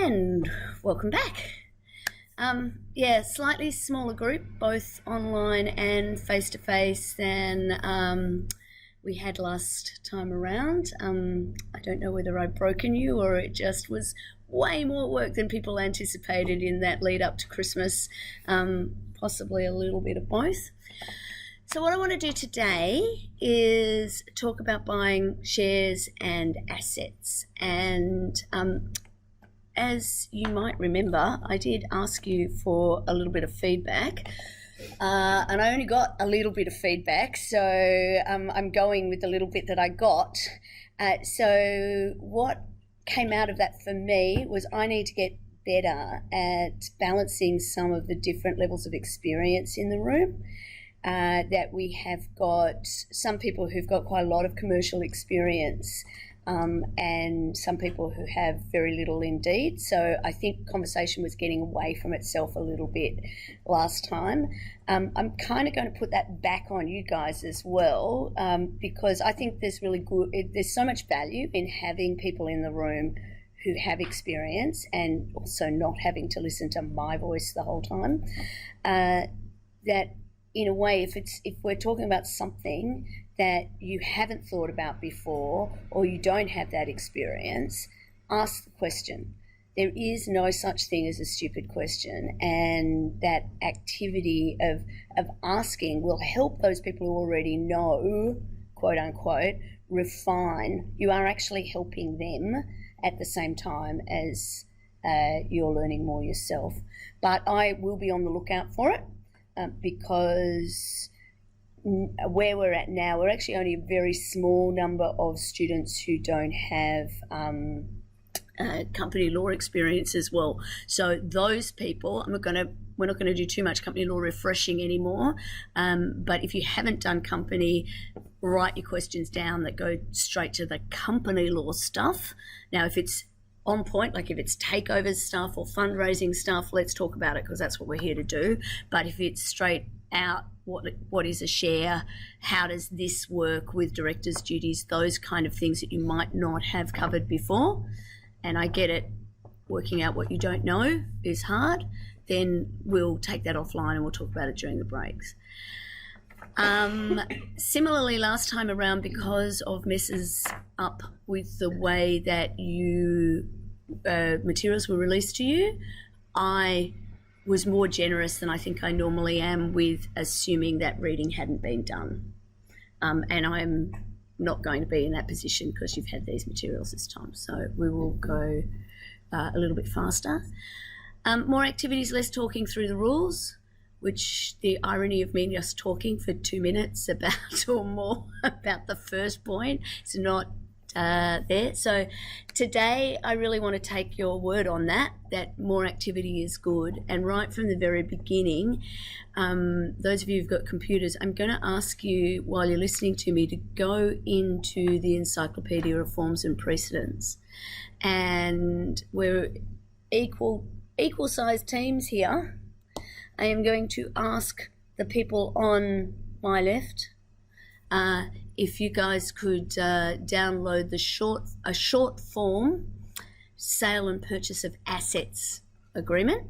And welcome back. Yeah, slightly smaller group, both online and face-to-face than we had last time around. I don't know whether I've broken you or it just was way more work than people anticipated in that lead up to Christmas, possibly a little bit of both. So what I want to do today is talk about buying shares and assets. And as you might remember, I did ask you for a little bit of feedback, and I only got a little bit of feedback, so I'm going with the little bit that I got. So what came out of that for me was I need to get better at balancing some of the different levels of experience in the room. That we have got some people who've got quite a lot of commercial experience, and some people who have very little indeed. So I think conversation was getting away from itself a little bit last time. I'm kind of going to put that back on you guys as well, because I think there's so much value in having people in the room who have experience and also not having to listen to my voice the whole time. That in a way, if we're talking about something that you haven't thought about before or you don't have that experience, ask the question. There is no such thing as a stupid question, and that activity of asking will help those people who already know, quote unquote, refine. You are actually helping them at the same time as you're learning more yourself. But I will be on the lookout for it. Because where we're at now, we're actually only a very small number of students who don't have company law experience as well. So those people, we're not going to do too much company law refreshing anymore. But if you haven't done company, write your questions down that go straight to the company law stuff. Now, if it's on point, like if it's takeover stuff or fundraising stuff, let's talk about it because that's what we're here to do. But if it's straight out, what is a share, how does this work with directors' duties, those kind of things that you might not have covered before, and I get it, working out what you don't know is hard, then we'll take that offline and we'll talk about it during the breaks. Similarly, last time around, because of messes up with the way that materials were released to you, I was more generous than I think I normally am with assuming that reading hadn't been done. And I'm not going to be in that position because you've had these materials this time. So we will go a little bit faster. More activities, less talking through the rules, which the irony of me just talking for 2 minutes about or more about the first point is not there. So today I really want to take your word on that more activity is good. And right from the very beginning, those of you who've got computers, I'm going to ask you while you're listening to me to go into the Encyclopedia of Forms and Precedents. And we're equal sized teams here. I am going to ask the people on my left if you guys could download a short form sale and purchase of assets agreement,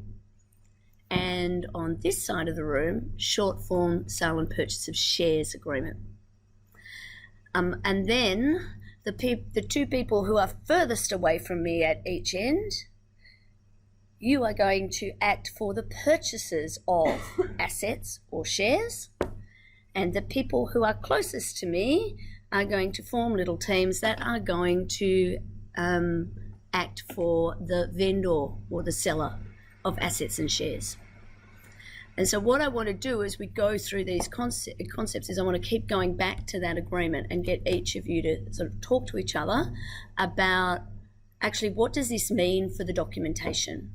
and on this side of the room, short form sale and purchase of shares agreement. And then the two people who are furthest away from me at each end, you are going to act for the purchases of assets or shares, and the people who are closest to me are going to form little teams that are going to act for the vendor or the seller of assets and shares. And so what I want to do as we go through these concepts is I want to keep going back to that agreement and get each of you to sort of talk to each other about actually what does this mean for the documentation?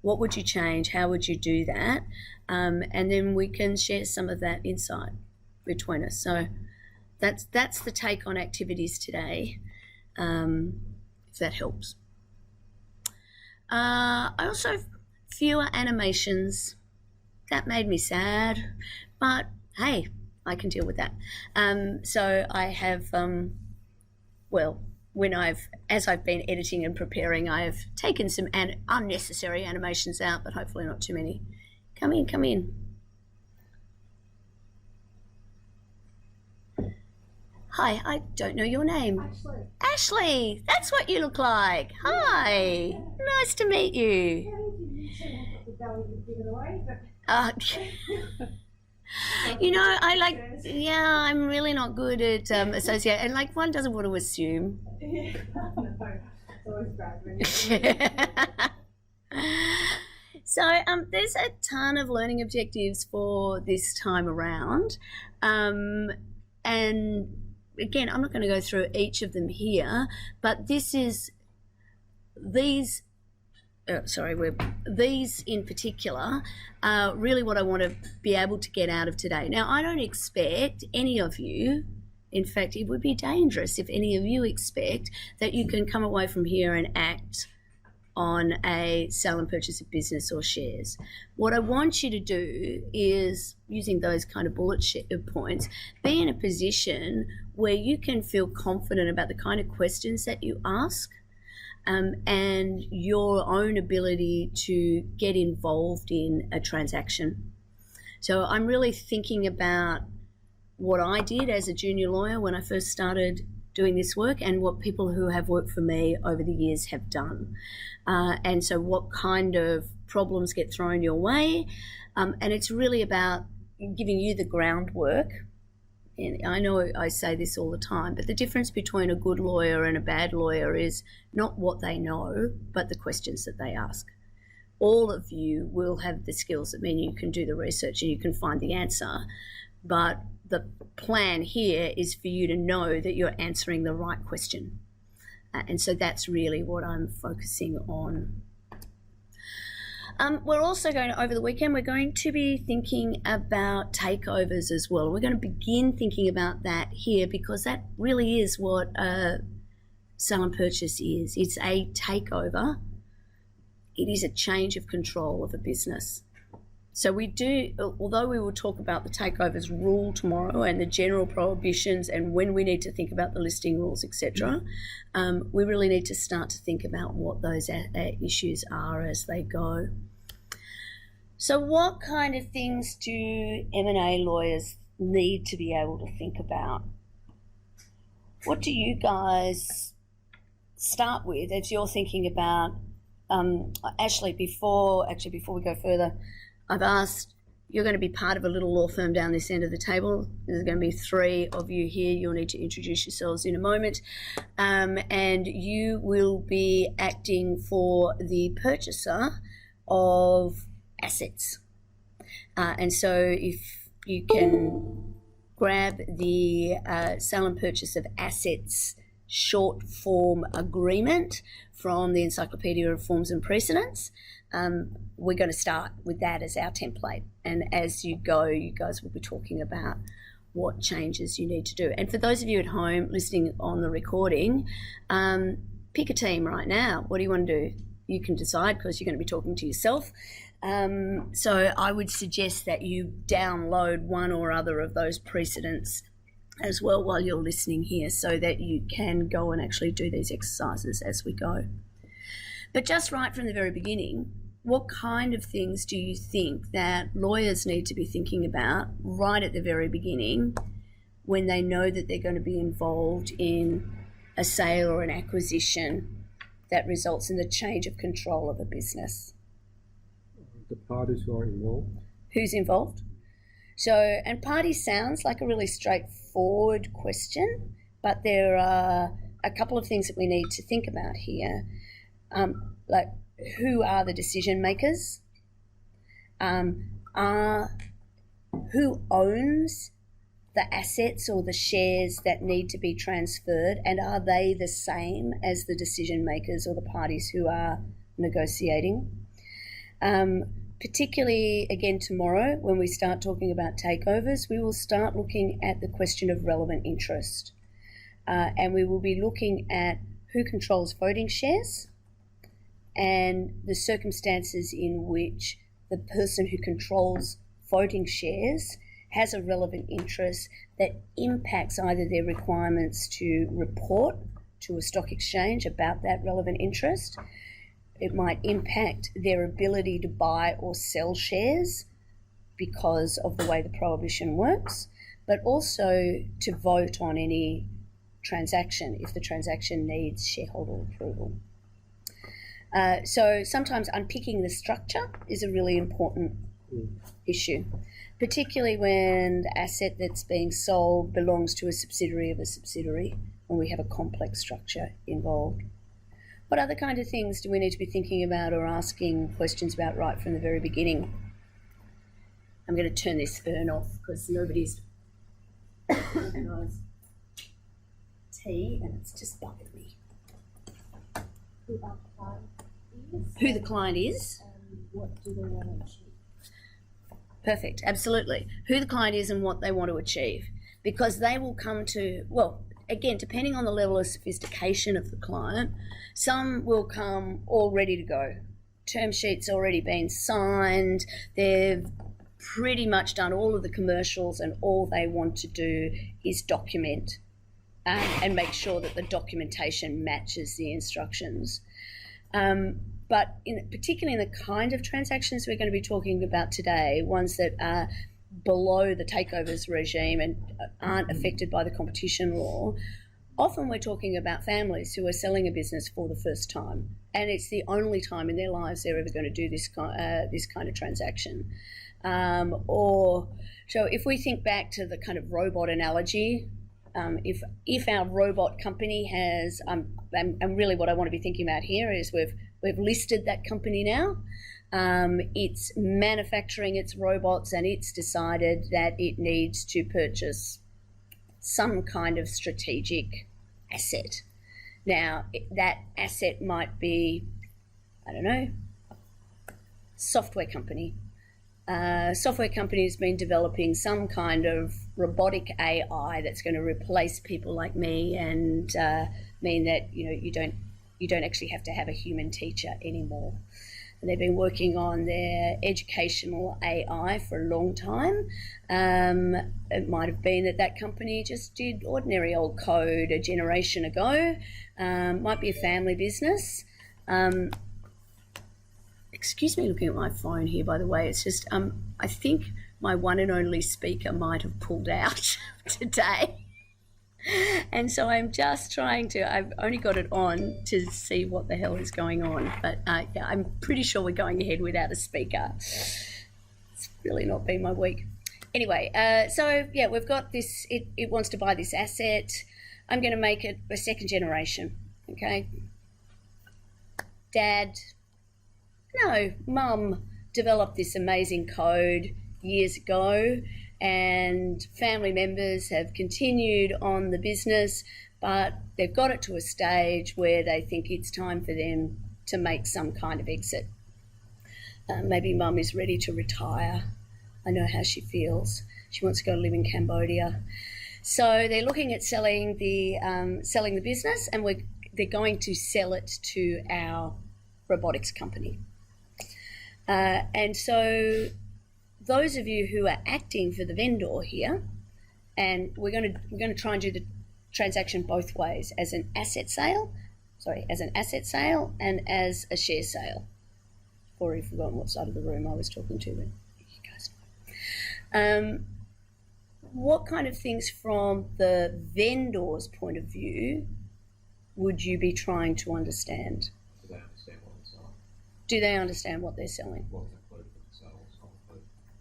What would you change? How would you do that? And then we can share some of that insight between us. So that's the take on activities today, if that helps. I also have fewer animations. That made me sad, but hey, I can deal with that. So I have, as I've been editing and preparing, I have taken some unnecessary animations out, but hopefully not too many. Come in. Hi, I don't know your name. Ashley, that's what you look like. Hi, nice to meet you. I'm really not good at associate, and like one doesn't want to assume. It's always bad. So there's a ton of learning objectives for this time around, and again, I'm not going to go through each of them here, but these in particular are really what I want to be able to get out of today. Now, I don't expect any of you, in fact, it would be dangerous if any of you expect that you can come away from here and act on a sale and purchase of business or shares. What I want you to do is, using those kind of bullet points, be in a position where you can feel confident about the kind of questions that you ask, and your own ability to get involved in a transaction. So I'm really thinking about what I did as a junior lawyer when I first started doing this work, and what people who have worked for me over the years have done. And so what kind of problems get thrown your way. And it's really about giving you the groundwork. And I know I say this all the time, but the difference between a good lawyer and a bad lawyer is not what they know, but the questions that they ask. All of you will have the skills that mean you can do the research and you can find the answer, but the plan here is for you to know that you're answering the right question. And so that's really what I'm focusing on. We're also going to, over the weekend, we're going to be thinking about takeovers as well. We're going to begin thinking about that here because that really is what a sale and purchase is. It's a takeover. It is a change of control of a business. So we do, although we will talk about the takeovers rule tomorrow and the general prohibitions and when we need to think about the listing rules, etc., we really need to start to think about what those issues are as they go. So what kind of things do M&A lawyers need to be able to think about? What do you guys start with as you're thinking about, Ashley, before we go further, I've asked, you're going to be part of a little law firm down this end of the table. There's going to be 3 of you here. You'll need to introduce yourselves in a moment. And you will be acting for the purchaser of assets. And so if you can grab the sale and purchase of assets short form agreement from the Encyclopedia of Forms and Precedents, we're going to start with that as our template. And as you go, you guys will be talking about what changes you need to do. And for those of you at home listening on the recording, pick a team right now. What do you want to do? You can decide because you're going to be talking to yourself. So I would suggest that you download one or other of those precedents as well while you're listening here so that you can go and actually do these exercises as we go. But just right from the very beginning, what kind of things do you think that lawyers need to be thinking about right at the very beginning when they know that they're going to be involved in a sale or an acquisition that results in the change of control of a business? The parties who are involved. Who's involved? So, and party sounds like a really straightforward question, but there are a couple of things that we need to think about here. Like, who are the decision makers? Who owns the assets or the shares that need to be transferred, and are they the same as the decision makers or the parties who are negotiating? Particularly, again, tomorrow, when we start talking about takeovers, we will start looking at the question of relevant interest. And we will be looking at who controls voting shares and the circumstances in which the person who controls voting shares has a relevant interest that impacts either their requirements to report to a stock exchange about that relevant interest. It might impact their ability to buy or sell shares because of the way the prohibition works, but also to vote on any transaction if the transaction needs shareholder approval. So sometimes unpicking the structure is a really important issue, particularly when the asset that's being sold belongs to a subsidiary of a subsidiary and we have a complex structure involved. What other kind of things do we need to be thinking about or asking questions about right from the very beginning? I'm going to turn this fern off because nobody's organised tea and it's just bugging me. Who our client is. Who the client is. And what do they want to achieve? Perfect, absolutely. Who the client is and what they want to achieve. Because they will come to, well, again, depending on the level of sophistication of the client, some will come all ready to go. Term sheets already been signed, they've pretty much done all of the commercials and all they want to do is document and make sure that the documentation matches the instructions. But particularly in the kind of transactions we're going to be talking about today, ones that are below the takeovers regime and aren't affected by the competition law, often we're talking about families who are selling a business for the first time, and it's the only time in their lives they're ever going to do this kind of transaction. So if we think back to the kind of robot analogy, if our robot company has, and really what I want to be thinking about here is we've listed that company now. It's manufacturing its robots and it's decided that it needs to purchase some kind of strategic asset. Now, that asset might be, I don't know, software company. Software company has been developing some kind of robotic AI that's going to replace people like me and mean that you don't actually have to have a human teacher anymore. And they've been working on their educational AI for a long time. It might have been that company just did ordinary old code a generation ago. Might be a family business. Excuse me looking at my phone here, by the way. It's just, I think my one and only speaker might have pulled out today. And so I'm just trying to, I've only got it on to see what the hell is going on. But yeah, I'm pretty sure we're going ahead without a speaker. It's really not been my week. Anyway, so yeah, we've got this, it wants to buy this asset. I'm going to make it a second generation, okay? Mum developed this amazing code years ago, and family members have continued on the business, but they've got it to a stage where they think it's time for them to make some kind of exit. Maybe Mum is ready to retire. I know how she feels. She wants to go live in Cambodia. So they're looking at selling the business, and they're going to sell it to our robotics company. And so those of you who are acting for the vendor here, and we're going to try and do the transaction both ways, as an asset sale and as a share sale. I've already forgotten what side of the room I was talking to, but you guys know. What kind of things from the vendor's point of view would you be trying to understand? Do they understand what they're selling? What's included in the sales?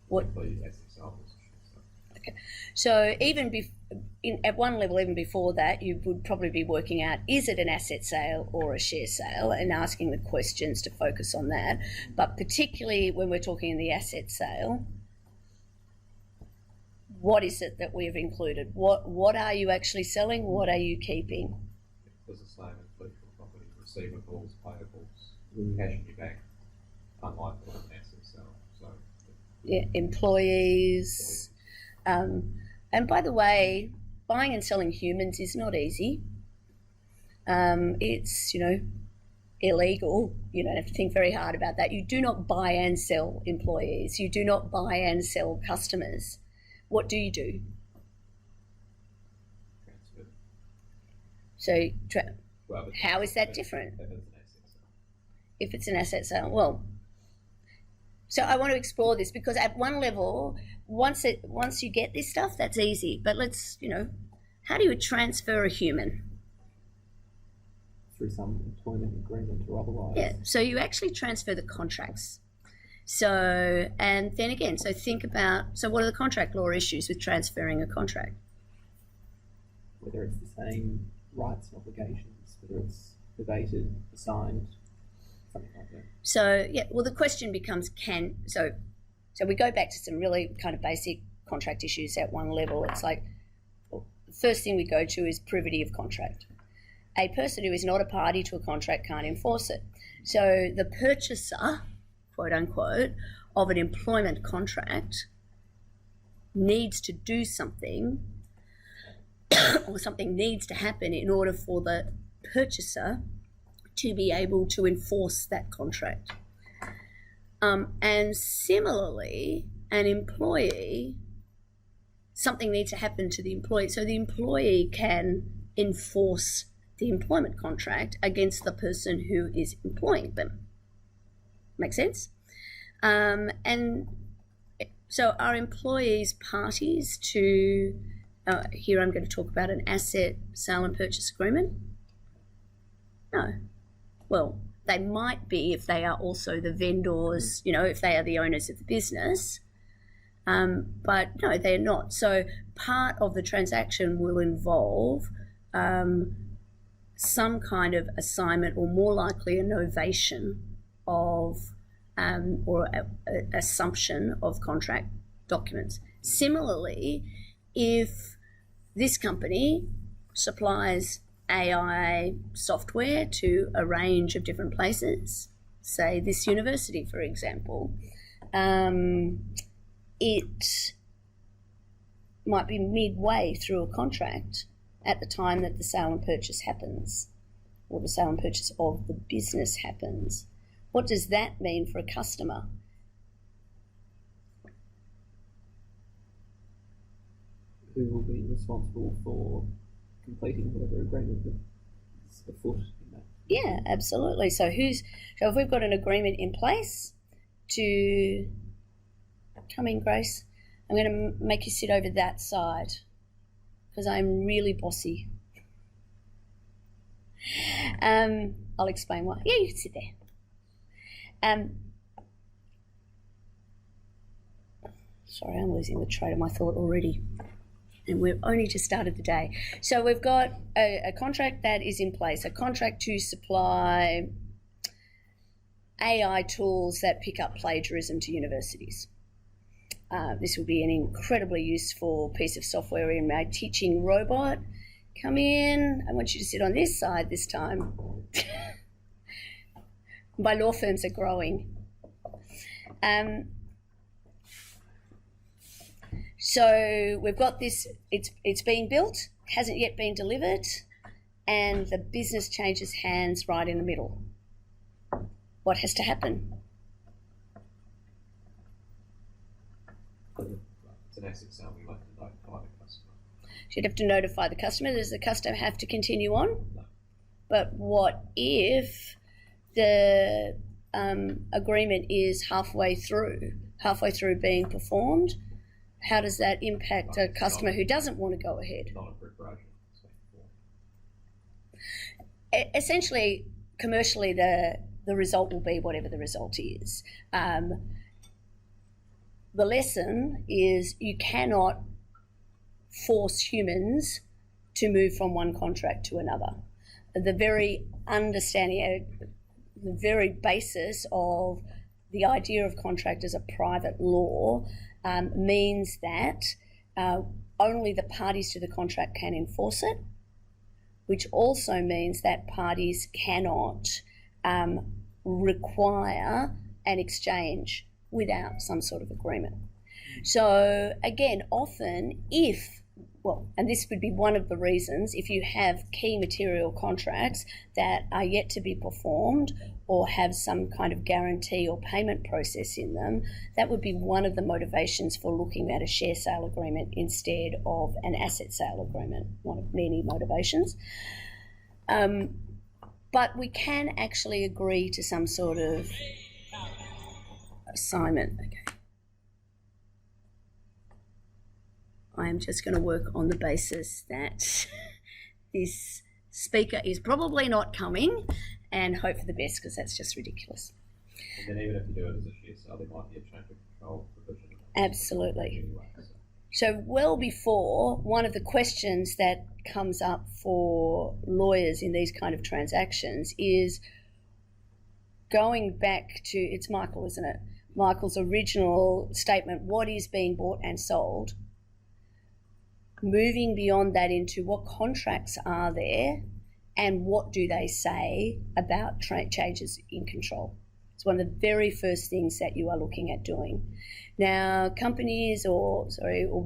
What? As itself. Okay. So even at one level, even before that, you would probably be working out, is it an asset sale or a share sale, and asking the questions to focus on that. But particularly when we're talking in the asset sale, what is it that we've included? What are you actually selling? What are you keeping? Does the same include property, receivables, payables, cash in your bank, unlike an asset sale? So yeah, employees. And by the way, buying and selling humans is not easy. It's, illegal. You don't have to think very hard about that. You do not buy and sell employees. You do not buy and sell customers. What do you do? transfer. So Well, but How is that different? If it's an asset sale. If it's an asset sale, well, so I want to explore this because at one level, once you get this stuff, that's easy. But let's, how do you transfer a human? Through some employment agreement or otherwise. Yeah, so you actually transfer the contracts. So, and then again, so think about, so what are the contract law issues with transferring a contract? Whether it's the same rights and obligations, whether it's debated, assigned, something like that. So, yeah, well, the question becomes so we go back to some really kind of basic contract issues at one level. It's like, well, the first thing we go to is privity of contract. A person who is not a party to a contract can't enforce it. So the purchaser, quote unquote, of an employment contract needs to do something or something needs to happen in order for the purchaser to be able to enforce that contract. And similarly, an employee, something needs to happen to the employee so the employee can enforce the employment contract against the person who is employing them. Make sense? And so are employees parties to, here I'm going to talk about an asset sale and purchase agreement? No. Well, they might be if they are also the vendors, if they are the owners of the business. But no, they're not. So part of the transaction will involve some kind of assignment or more likely a novation of or assumption of contract documents. Similarly, if this company supplies AI software to a range of different places, say this university, for example, it might be midway through a contract at the time that the sale and purchase happens, or the sale and purchase of the business happens. What does that mean for a customer? Who will be responsible for completing whatever agreement is afoot in that? Yeah, absolutely. So if we've got an agreement in place to come in, Grace, I'm going to make you sit over that side because I'm really bossy. I'll explain why. Yeah, you can sit there. Sorry, I'm losing the train of my thought already. And we've only just started the day. So we've got a contract that is in place, a contract to supply AI tools that pick up plagiarism to universities. This will be an incredibly useful piece of software in my teaching robot. Come in. I want you to sit on this side this time. My law firms are growing. So we've got this, it's being built, hasn't yet been delivered, and the business changes hands right in the middle. What has to happen? It's an asset sale, we like to notify the customer. You'd have to notify the customer. Does the customer have to continue on? No. But what if the agreement is halfway through being performed? How does that impact a customer who doesn't want to go ahead? Not a preparation. It's been performed. Essentially, commercially, the result will be whatever the result is. The lesson is you cannot force humans to move from one contract to another. The very understanding, the very basis of the idea of contract as a private law means that only the parties to the contract can enforce it, which also means that parties cannot require an exchange without some sort of agreement. So again, often and this would be one of the reasons, if you have key material contracts that are yet to be performed or have some kind of guarantee or payment process in them, that would be one of the motivations for looking at a share sale agreement instead of an asset sale agreement, one of many motivations. but we can actually agree to some sort of assignment. Okay. I am just going to work on the basis that this speaker is probably not coming and hope for the best, because that's just ridiculous. And then even if you do it as a share sale, there might be a change of control provision. Absolutely. Anyway, So well before, one of the questions that comes up for lawyers in these kind of transactions is going back to, it's Michael, isn't it? Michael's original statement, what is being bought and sold, moving beyond that into what contracts are there and what do they say about changes in control. It's one of the very first things that you are looking at doing. Now, companies or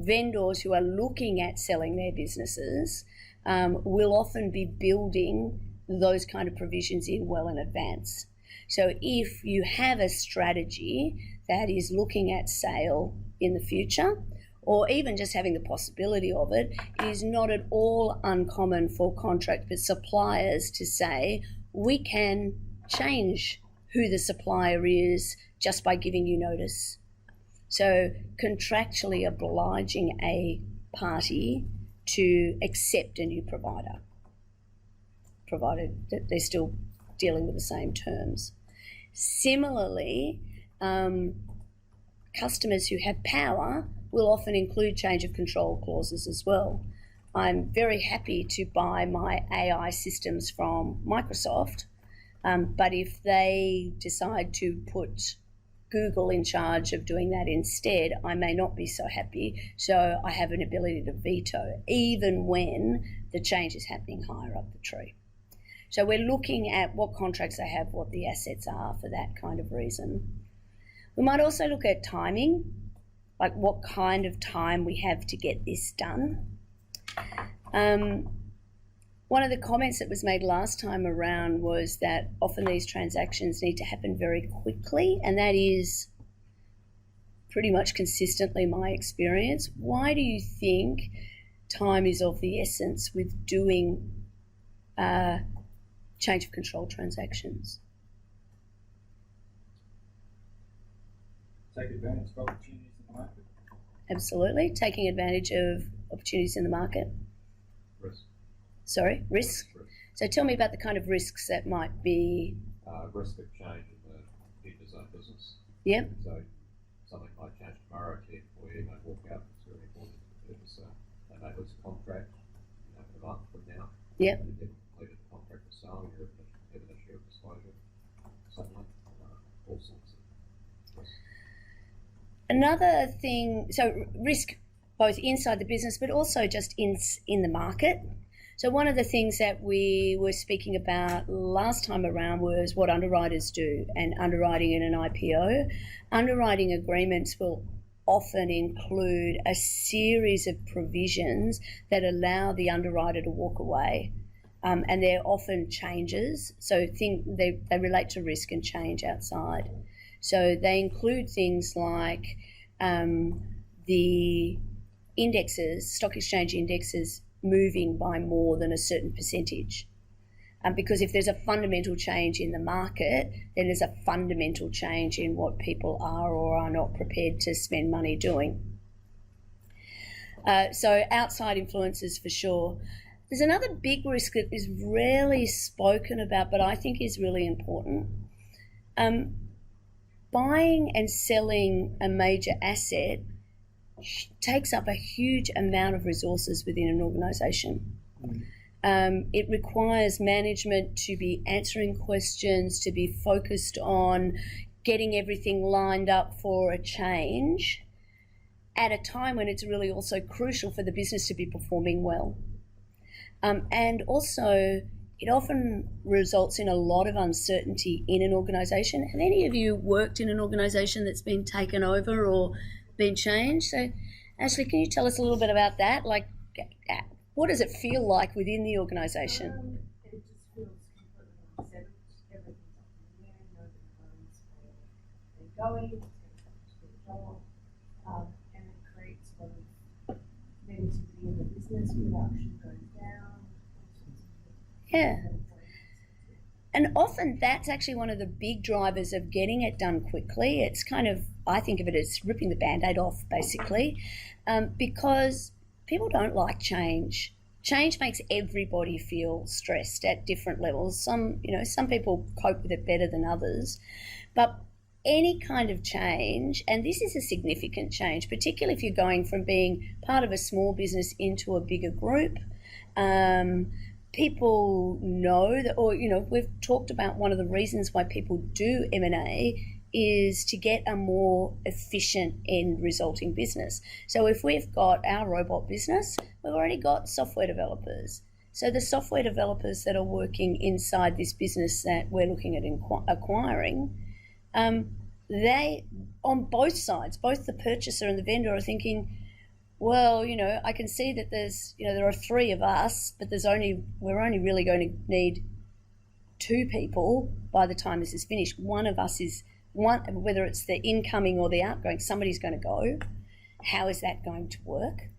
vendors who are looking at selling their businesses will often be building those kind of provisions in well in advance. So if you have a strategy that is looking at sale in the future, or even just having the possibility of it, it is not at all uncommon for contract suppliers to say, we can change who the supplier is just by giving you notice. So contractually obliging a party to accept a new provider, provided that they're still dealing with the same terms. Similarly, customers who have power will often include change of control clauses as well. I'm very happy to buy my AI systems from Microsoft, but if they decide to put Google in charge of doing that instead, I may not be so happy. So I have an ability to veto, even when the change is happening higher up the tree. So we're looking at what contracts they have, what the assets are for that kind of reason. We might also look at timing, like what kind of time we have to get this done. One of the comments that was made last time around was that often these transactions need to happen very quickly, and that is pretty much consistently my experience. Why do you think time is of the essence with doing change of control transactions? Take advantage of opportunities in the market. Absolutely, taking advantage of opportunities in the market. risk. Sorry, risk? Risk. So tell me about the kind of risks that might be. Risk of change in the vendor's own business. Yep. So something might change tomorrow, a employee may walk out, it's really important to the purchaser. They may lose a contract, a month from now. Yep. They didn't complete the contract of sale, you have an issue of disclosure, suddenly, all sorts of risks. Another thing, so risk both inside the business but also just in the market. So one of the things that we were speaking about last time around was what underwriters do and underwriting in an IPO. Underwriting agreements will often include a series of provisions that allow the underwriter to walk away. And they're often changes, so they relate to risk and change outside. So they include things like the indexes, stock exchange indexes, moving by more than a certain percentage. Because if there's a fundamental change in the market, then there's a fundamental change in what people are or are not prepared to spend money doing. So outside influences for sure. There's another big risk that is rarely spoken about, but I think is really important. Buying and selling a major asset takes up a huge amount of resources within an organisation. It requires management to be answering questions, to be focused on getting everything lined up for a change at a time when it's really also crucial for the business to be performing well. And also, it often results in a lot of uncertainty in an organisation. Have any of you worked in an organisation that's been taken over or been changed? So, Ashley, can you tell us a little bit about that? Like, what does it feel like within the organisation? It just feels completely unsettled. Everything's up in the air. Nobody knows where they're going. It's going to do a job, and it creates a lot of negativity in the business. Production goes down. Yeah. And often that's actually one of the big drivers of getting it done quickly. It's kind of, I think of it as ripping the Band-Aid off, basically, because people don't like change. Change makes everybody feel stressed at different levels. Some people cope with it better than others, but any kind of change, and this is a significant change, particularly if you're going from being part of a small business into a bigger group. People know that, or we've talked about one of the reasons why people do M&A is to get a more efficient end resulting business. So if we've got our robot business, we've already got software developers. So the software developers that are working inside this business that we're looking at acquiring, they, on both sides, both the purchaser and the vendor, are thinking, well, I can see that there are 3 of us, but we're only really going to need 2 people by the time this is finished. One of us is whether it's the incoming or the outgoing, somebody's going to go. How is that going to work?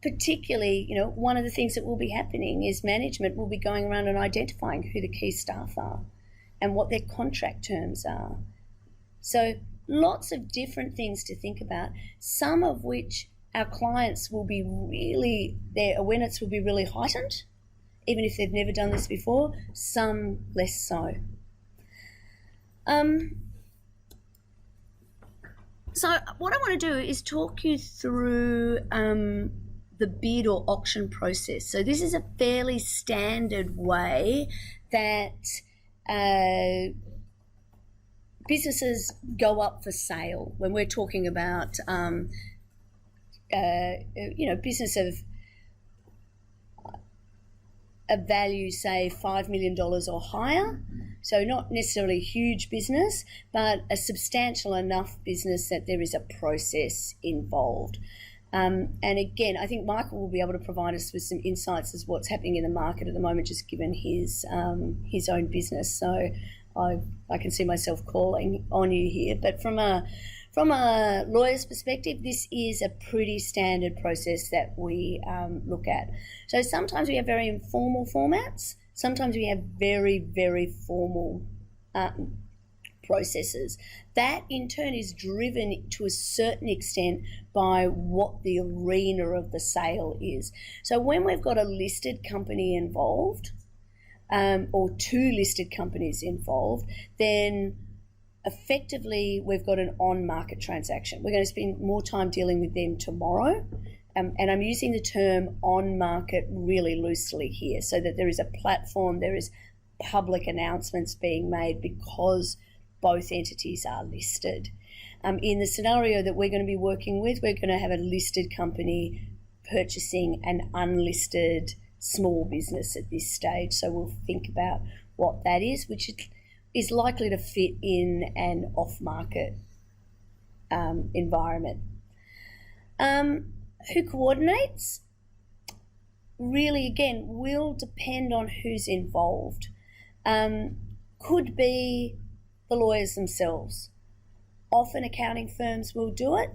Particularly, one of the things that will be happening is management will be going around and identifying who the key staff are and what their contract terms are. So lots of different things to think about, some of which our clients will be their awareness will be really heightened, even if they've never done this before, some less so. So what I want to do is talk you through the Beador auction process. So this is a fairly standard way that businesses go up for sale when we're talking about business of value, say $5 million or higher. So not necessarily huge business, but a substantial enough business that there is a process involved. And again, I think Michael will be able to provide us with some insights as what's happening in the market at the moment, just given his own business. So I can see myself calling on you here. But from a lawyer's perspective, this is a pretty standard process that we look at. So sometimes we have very informal formats. Sometimes we have very, very formal processes. That in turn is driven to a certain extent by what the arena of the sale is. So when we've got a listed company involved, or 2 listed companies involved, then effectively we've got an on-market transaction. We're going to spend more time dealing with them tomorrow. And I'm using the term on-market really loosely here, so that there is a platform, there is public announcements being made because both entities are listed. In the scenario that we're going to be working with, we're going to have a listed company purchasing an unlisted small business at this stage. So we'll think about what that is, which is likely to fit in an off-market environment. Who coordinates? Really, again, will depend on who's involved. Could be the lawyers themselves. Often accounting firms will do it.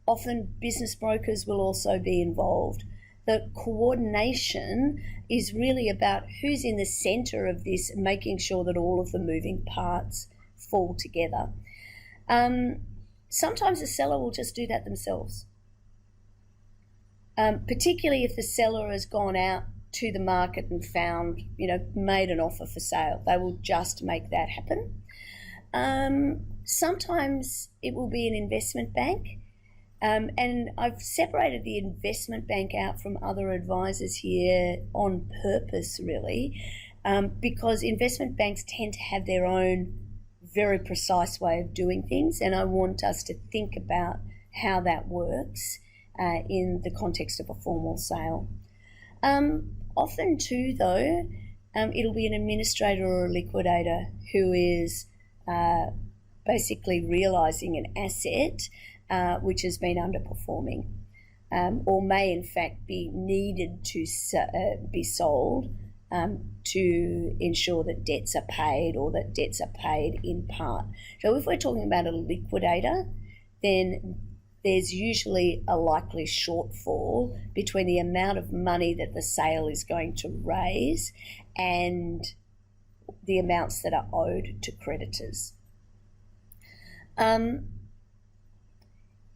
Often business brokers will also be involved. The coordination is really about who's in the centre of this, making sure that all of the moving parts fall together. Sometimes the seller will just do that themselves. Particularly if the seller has gone out to the market and found, made an offer for sale. They will just make that happen. Sometimes it will be an investment bank. And I've separated the investment bank out from other advisors here on purpose, really, because investment banks tend to have their own very precise way of doing things, and I want us to think about how that works in the context of a formal sale. Often too, though, it'll be an administrator or a liquidator who is basically realising an asset which has been underperforming, or may in fact be needed to be sold to ensure that debts are paid, or that debts are paid in part. So if we're talking about a liquidator, then there's usually a likely shortfall between the amount of money that the sale is going to raise and the amounts that are owed to creditors.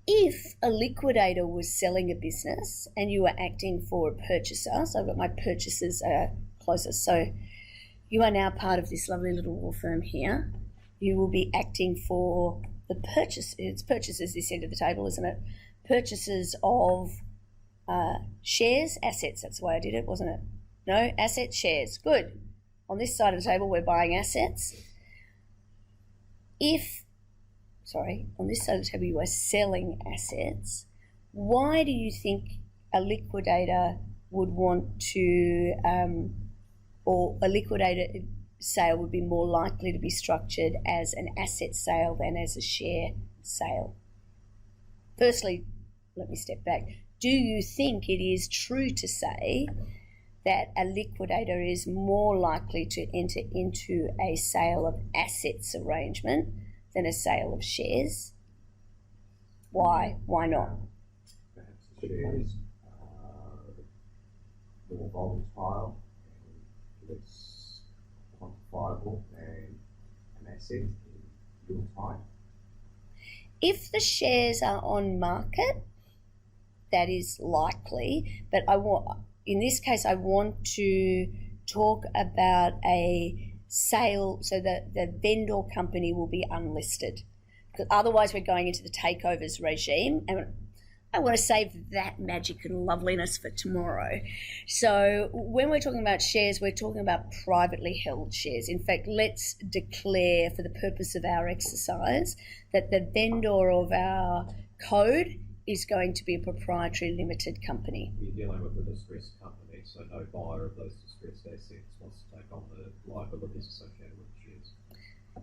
If a liquidator was selling a business and you were acting for a purchaser, so I've got my purchasers closest, so you are now part of this lovely little law firm here. You will be acting for the purchase. It's purchasers this end of the table, isn't it? Purchases of shares, assets. That's the way I did it, wasn't it? No, assets, shares. Good. On this side of the table, we're buying assets. On this side of the table, you are selling assets. Why do you think a liquidator would want to, or a liquidator sale would be more likely to be structured as an asset sale than as a share sale? Firstly, let me step back. Do you think it is true to say that a liquidator is more likely to enter into a sale of assets arrangement than a sale of shares? Why? Why not? Perhaps the shares are more volatile and less quantifiable than an asset in real time. If the shares are on market, that is likely, but in this case, I want to talk about a sale so that the vendor company will be unlisted, because otherwise we're going into the takeovers regime, and I want to save that magic and loveliness for tomorrow. So when we're talking about shares, we're talking about privately held shares. In fact, let's declare for the purpose of our exercise that the vendor of our code is going to be a proprietary limited company. You're dealing with a distressed company, so no buyer of those distressed assets wants to take on the liabilities associated with the shares.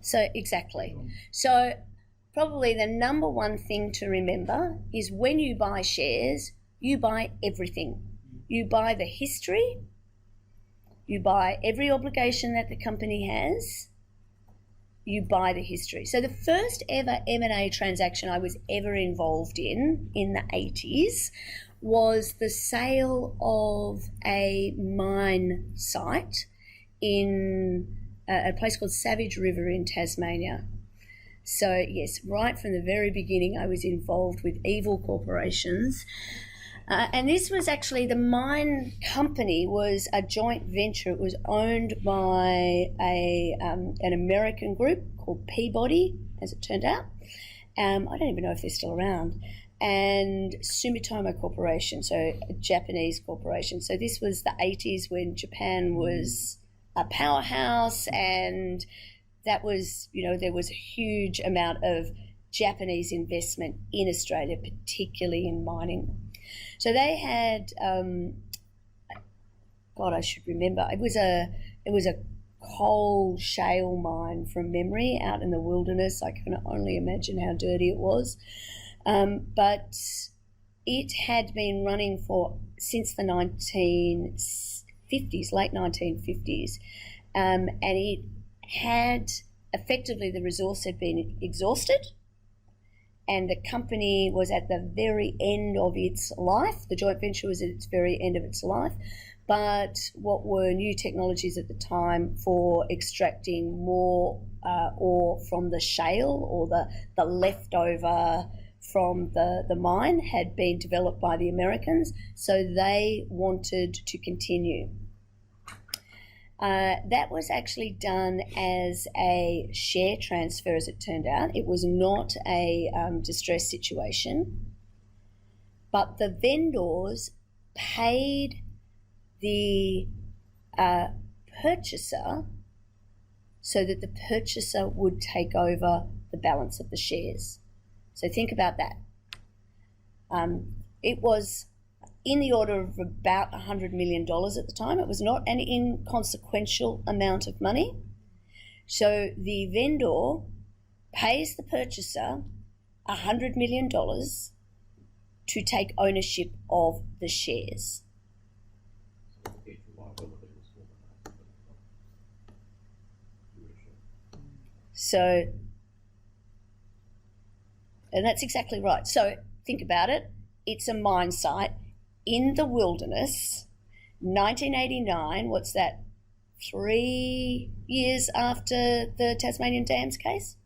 So exactly. So probably the number one thing to remember is when you buy shares, you buy everything. You buy the history, you buy every obligation that the company has, you buy the history. So the first ever M&A transaction I was ever involved in the 80s was the sale of a mine site in a place called Savage River in Tasmania. So yes, right from the very beginning I was involved with evil corporations. And this was actually, the mine company was a joint venture. It was owned by an American group called Peabody, as it turned out. I don't even know if they're still around. And Sumitomo Corporation, so a Japanese corporation. So this was the 80s when Japan was a powerhouse, and that was, there was a huge amount of Japanese investment in Australia, particularly in mining. So they had, God, I should remember. It was a coal shale mine from memory out in the wilderness. I can only imagine how dirty it was. But it had been running since the 1950s, late 1950s, and it had effectively, the resource had been exhausted. And the company was at the very end of its life. The joint venture was at its very end of its life. But what were new technologies at the time for extracting more ore from the shale, or the leftover from the mine, had been developed by the Americans. So they wanted to continue. That was actually done as a share transfer, as it turned out. It was not a distress situation, but the vendors paid the purchaser so that the purchaser would take over the balance of the shares. So think about that. It was in the order of about $100 million at the time. It was not an inconsequential amount of money. So the vendor pays the purchaser $100 million to take ownership of the shares. So, and that's exactly right. So think about it. It's a mine site in the wilderness, 1989, what's that, 3 years after the Tasmanian Dams case.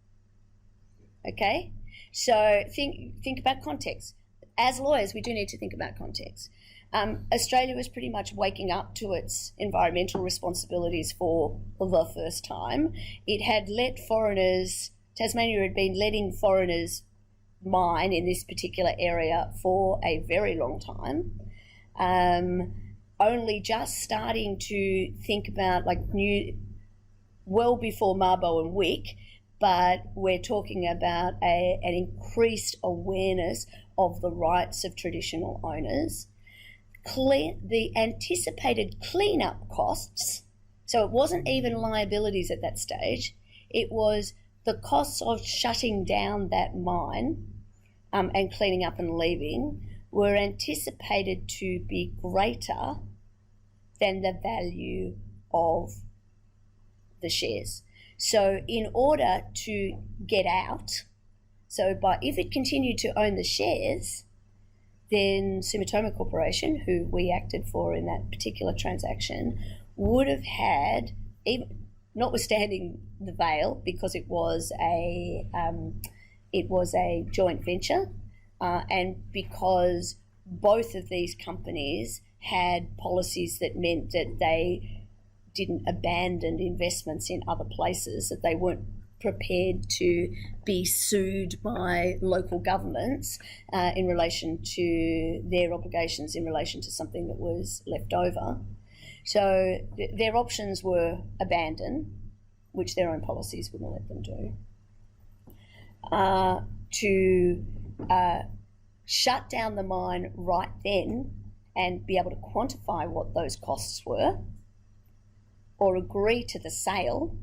Okay, so think about context. As lawyers, we do need to think about context. Australia was pretty much waking up to its environmental responsibilities for the first time. It had let foreigners, Tasmania had been letting foreigners mine in this particular area for a very long time. Only just starting to think about well before Mabo and Wick, but we're talking about an increased awareness of the rights of traditional owners. The anticipated cleanup costs, so it wasn't even liabilities at that stage, it was the costs of shutting down that mine and cleaning up and leaving were anticipated to be greater than the value of the shares. So in order to get out, if it continued to own the shares, then Sumitomo Corporation, who we acted for in that particular transaction, would have had, even notwithstanding the veil, because it was a joint venture, and because both of these companies had policies that meant that they didn't abandon investments in other places, that they weren't prepared to be sued by local governments in relation to their obligations in relation to something that was left over. So their options were abandon, which their own policies wouldn't let them do, to shut down the mine right then and be able to quantify what those costs were, or agree to the sale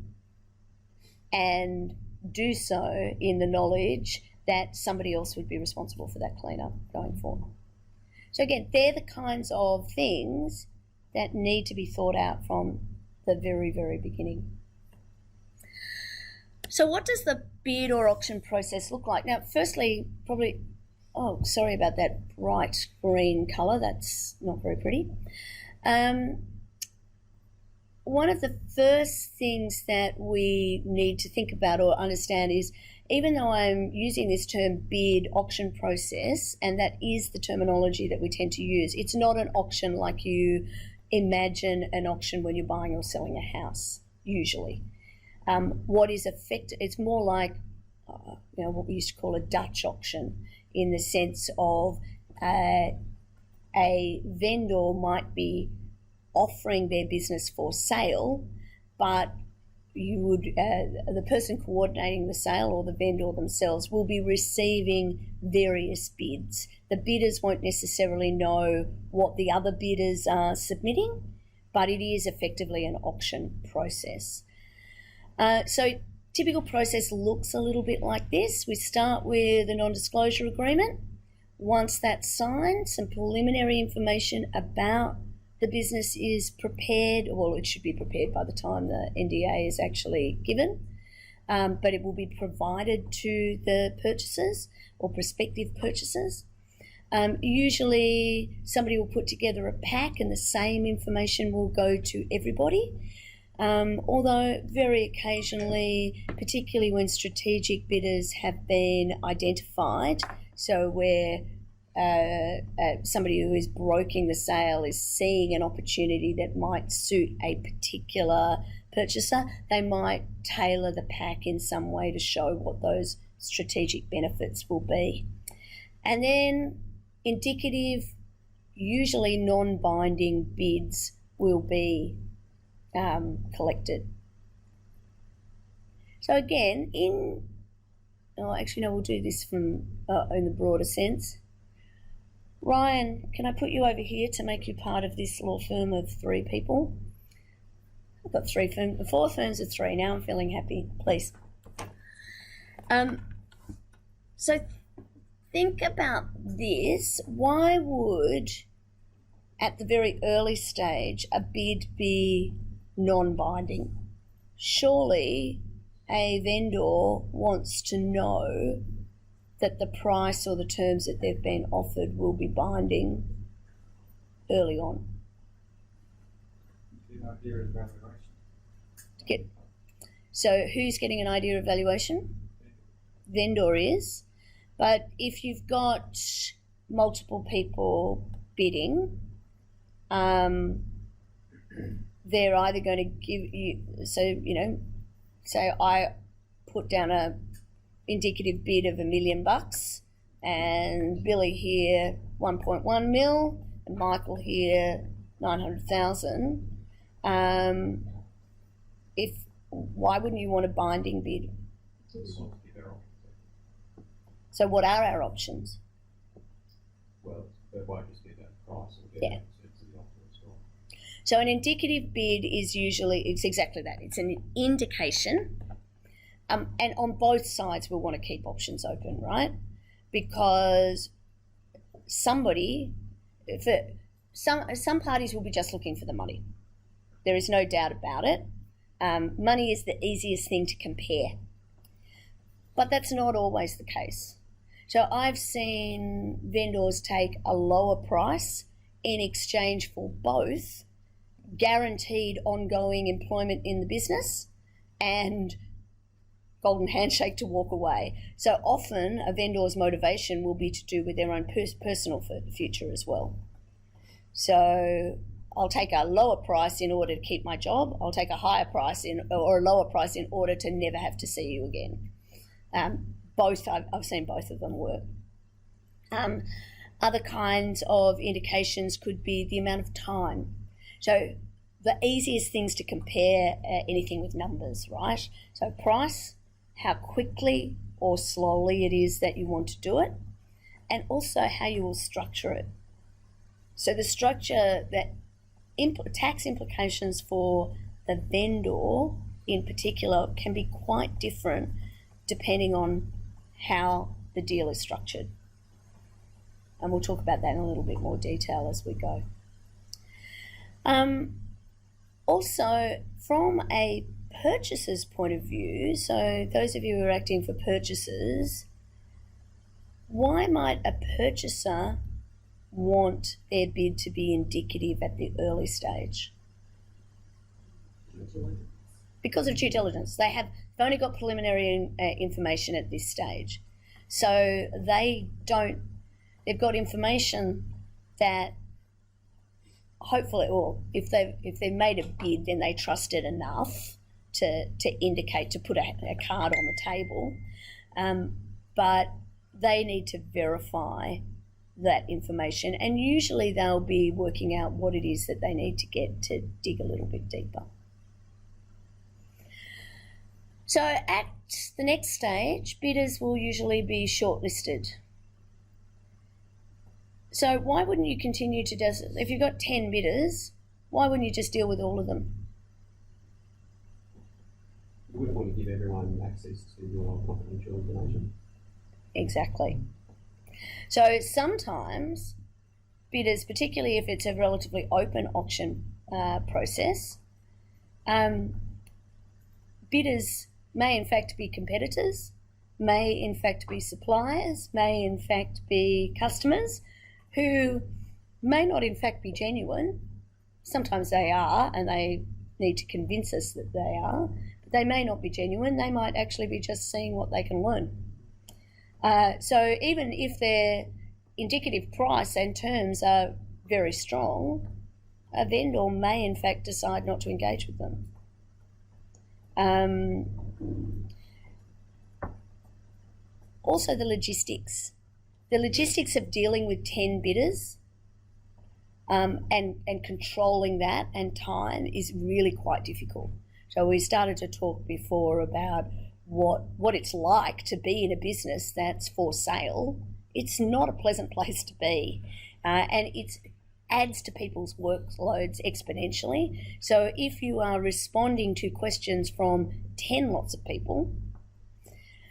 and do so in the knowledge that somebody else would be responsible for that cleanup going forward. So again, they're the kinds of things that need to be thought out from the very, very beginning. So what does the Beador auction process look like? Now, firstly, sorry about that bright green colour, that's not very pretty. One of the first things that we need to think about or understand is, even though I'm using this term bid auction process, and that is the terminology that we tend to use, it's not an auction like you imagine an auction when you're buying or selling a house, usually. What is it's more like what we used to call a Dutch auction, in the sense of a vendor might be offering their business for sale, but the person coordinating the sale or the vendor themselves will be receiving various bids. The bidders won't necessarily know what the other bidders are submitting, but it is effectively an auction process. So typical process looks a little bit like this. We start with a non-disclosure agreement. Once that's signed, some preliminary information about the business is prepared, well, it should be prepared by the time the NDA is actually given, but it will be provided to the purchasers or prospective purchasers. Usually somebody will put together a pack and the same information will go to everybody, although very occasionally, particularly when strategic bidders have been identified, so where somebody who is broking the sale is seeing an opportunity that might suit a particular purchaser, they might tailor the pack in some way to show what those strategic benefits will be. And then indicative, usually non-binding bids will be collected. So again, we'll do this from in the broader sense. Ryan, can I put you over here to make you part of this law firm of 3 people? I've got 4 firms of 3 now. I'm feeling happy. Please. So think about this. Why would, at the very early stage, a bid be non-binding? Surely a vendor wants to know that the price or the terms that they've been offered will be binding early on. The idea is valuation. So who's getting an idea of valuation? Vendor is. But if you've got multiple people bidding, they're either going to give you, say I put down a indicative bid of $1 million and Billy here 1.1 mil and Michael here 900,000. Why wouldn't you want a binding bid? So what are our options? Well, they won't just get that price. Yeah. So an indicative bid is usually, it's exactly that. It's an indication. And on both sides, we'll want to keep options open, right? Because some parties will be just looking for the money. There is no doubt about it. Money is the easiest thing to compare. But that's not always the case. So I've seen vendors take a lower price in exchange for both guaranteed ongoing employment in the business and golden handshake to walk away. So often a vendor's motivation will be to do with their own personal future as well. So I'll take a lower price in order to keep my job. I'll take a higher price or a lower price in order to never have to see you again. I've seen both of them work. Other kinds of indications could be the amount of time. So the easiest things to compare anything with numbers, right? So price, how quickly or slowly it is that you want to do it, and also how you will structure it. So the structure, that tax implications for the vendor in particular can be quite different depending on how the deal is structured. And we'll talk about that in a little bit more detail as we go. Also, from a purchaser's point of view, so those of you who are acting for purchasers, why might a purchaser want their bid to be indicative at the early stage? Because of due diligence. They've only got preliminary information at this stage. So they've got information that hopefully, or if they've made a bid, then they trust it enough to indicate, to put a card on the table. But they need to verify that information, and usually they'll be working out what it is that they need to get to dig a little bit deeper. So at the next stage, bidders will usually be shortlisted. So why wouldn't you continue to if you've got 10 bidders, why wouldn't you just deal with all of them? You wouldn't want to give everyone access to your confidential information. Exactly. So sometimes bidders, particularly if it's a relatively open auction process, bidders may in fact be competitors, may in fact be suppliers, may in fact be customers who may not in fact be genuine. Sometimes they are, and they need to convince us that they are, but they may not be genuine. They might actually be just seeing what they can learn. So even if their indicative price and terms are very strong, a vendor may in fact decide not to engage with them. Also the logistics. The logistics of dealing with 10 bidders and controlling that and time is really quite difficult. So we started to talk before about what it's like to be in a business that's for sale. It's not a pleasant place to be, and it adds to people's workloads exponentially. So if you are responding to questions from 10 lots of people,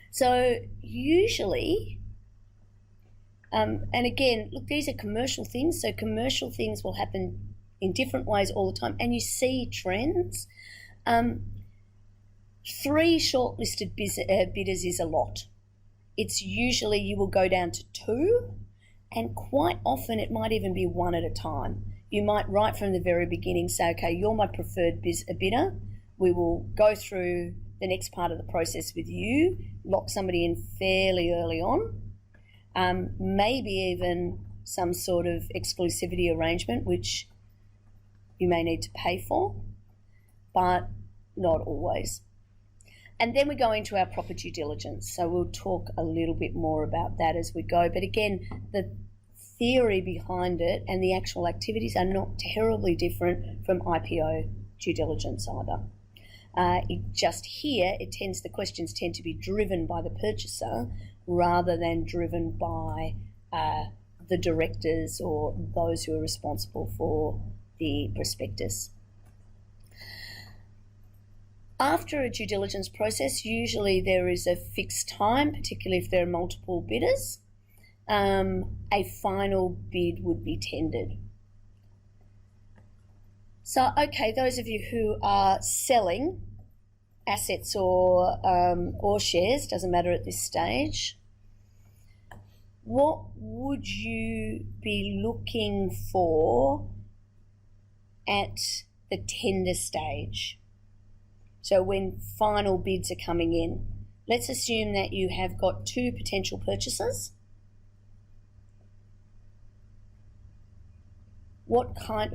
so usually, and again, look, these are commercial things, so commercial things will happen in different ways all the time, and you see trends. 3 shortlisted bidders is a lot. It's usually you will go down to 2, and quite often it might even be 1 at a time. You might right from the very beginning say, okay, you're my preferred bidder. we will go through the next part of the process with you, lock somebody in fairly early on, maybe even some sort of exclusivity arrangement, which you may need to pay for, but not always. And then we go into our proper due diligence. So we'll talk a little bit more about that as we go. But again, the theory behind it and the actual activities are not terribly different from IPO due diligence either. The questions tend to be driven by the purchaser rather than driven by the directors or those who are responsible for the prospectus. After a due diligence process, usually there is a fixed time, particularly if there are multiple bidders. A final bid would be tendered. So, okay, those of you who are selling assets or shares, doesn't matter at this stage, what would you be looking for at the tender stage? So when final bids are coming in, let's assume that you have got two potential purchasers. What kind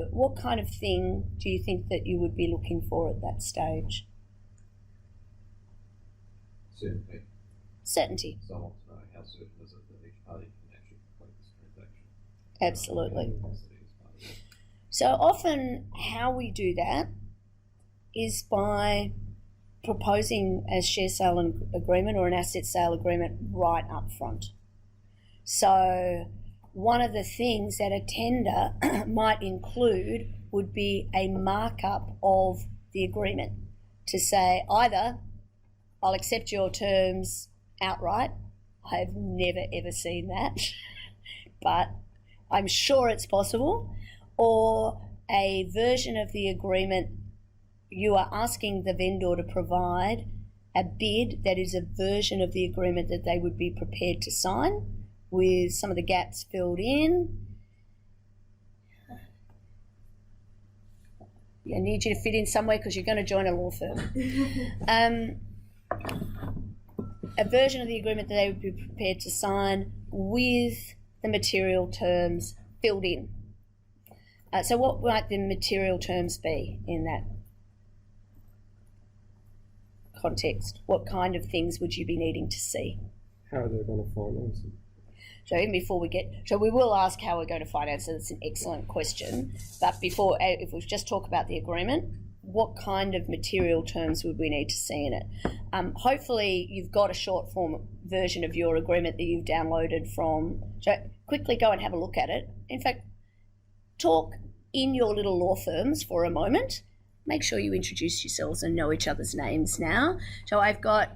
of thing do you think that you would be looking for at that stage? Certainty. Certainty. So I want to know how certain is it that each party can actually complete this transaction. Absolutely. Capacity is part of it. So often how we do that is by proposing a share sale agreement or an asset sale agreement right up front. So one of the things that a tender might include would be a markup of the agreement to say either I'll accept your terms outright. I've never ever seen that, but I'm sure it's possible, or a version of the agreement you are asking the vendor to provide a bid that is a version of the agreement that they would be prepared to sign with some of the gaps filled in. I need you to fit in somewhere because you're going to join a law firm. A version of the agreement that they would be prepared to sign with the material terms filled in. So what might the material terms be in that context? What kind of things would you be needing to see? How are they going to finance it? So even before we will ask how we're going to finance it. It's an excellent question. But before, if we just talk about the agreement, what kind of material terms would we need to see in it? Hopefully you've got a short form version of your agreement that you've downloaded from. So quickly go and have a look at it. In fact, talk in your little law firms for a moment. Make sure you introduce yourselves and know each other's names now. So I've got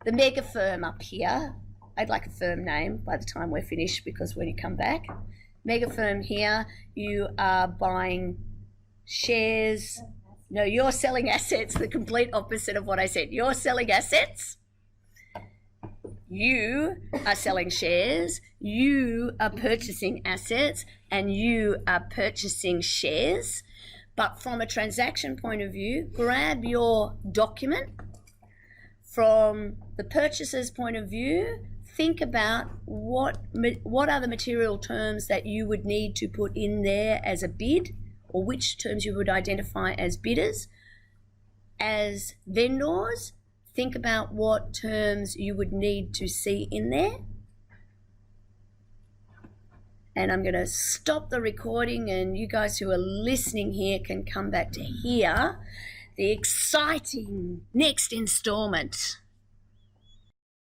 the mega firm up here. I'd like a firm name by the time we're finished because when you come back. Mega firm here, you are buying shares. No, you're selling assets, the complete opposite of what I said. You're selling assets. You are selling shares. You are purchasing assets and you are purchasing shares. But from a transaction point of view, grab your document. From the purchaser's point of view, think about what are the material terms that you would need to put in there as a bid, or which terms you would identify as bidders. As vendors, think about what terms you would need to see in there. And I'm going to stop the recording and you guys who are listening here can come back to hear the exciting next installment.